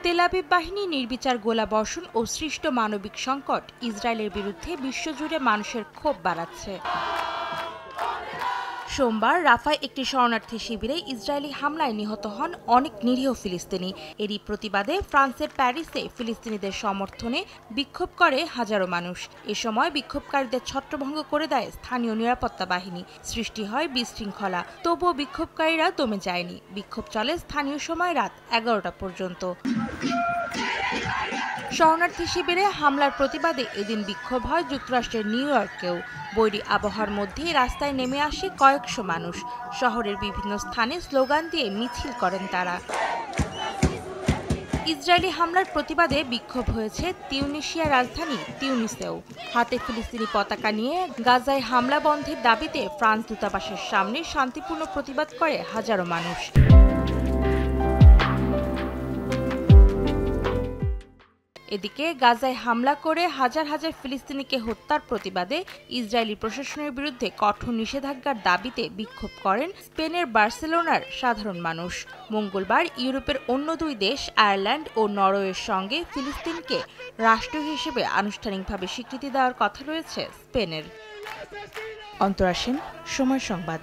Tel Aviv বাহিনী নির্বিচার গোলাবর্ষণ ও সৃষ্ট মানবিক সংকট ইসরায়েলের বিরুদ্ধে বিশ্বজুড়ে মানুষের ক্ষোভ বাড়াচ্ছে। সোমবার রাফায় একটি শরণার্থী শিবিরে ইসরায়েলি হামলায় নিহত হন অনেক নিরীহ ফিলিস্তিনি। এরই প্রতিবাদে ফ্রান্সের প্যারিসে ফিলিস্তিনিদের সমর্থনে বিক্ষোভ করে হাজারো মানুষ। এ সময় বিক্ষোভকারীদের ছত্রভঙ্গ করে দেয় স্থানীয় নিরাপত্তা বাহিনী। সৃষ্টি হয় বিশৃঙ্খলা। তবুও বিক্ষোভকারীরা দমে যায়নি। বিক্ষোভ চলে স্থানীয় সময় রাত 11টা পর্যন্ত। শরণার্থী শিবিরে হামলার প্রতিবাদে এদিন বিক্ষোভ হয় যুক্তরাষ্ট্রের নিউ ইয়র্কেও। বৈরী আবহাওয়ার মধ্যেই রাস্তায় নেমে আসে কয়েকশো মানুষ। শহরের বিভিন্ন স্থানে স্লোগান দিয়ে মিছিল করেন তারা। ইসরায়েলি হামলার প্রতিবাদে বিক্ষোভ হয়েছে তিউনিসিয়ার রাজধানী তিউনিসেও। হাতে ফিলিস্তিনি পতাকা নিয়ে গাজায় হামলা বন্ধের দাবিতে ফ্রান্স দূতাবাসের সামনে শান্তিপূর্ণ প্রতিবাদ করে হাজারো মানুষ। এদিকে গাজায় হামলা করে হাজার হাজার ফিলিস্তিনিকে হত্যার প্রতিবাদে ইসরায়েলি প্রশাসনের বিরুদ্ধে কঠোর নিষেধাজ্ঞার দাবিতে বিক্ষোভ করেন স্পেনের বার্সেলোনার সাধারণ মানুষ। মঙ্গলবার ইউরোপের অন্য দুই দেশ আয়ারল্যান্ড ও নরওয়ের সঙ্গে ফিলিস্তিনকে রাষ্ট্র হিসেবে আনুষ্ঠানিকভাবে স্বীকৃতি দেওয়ার কথা রয়েছে স্পেনের। অন্তরা সেন, সময় সংবাদ।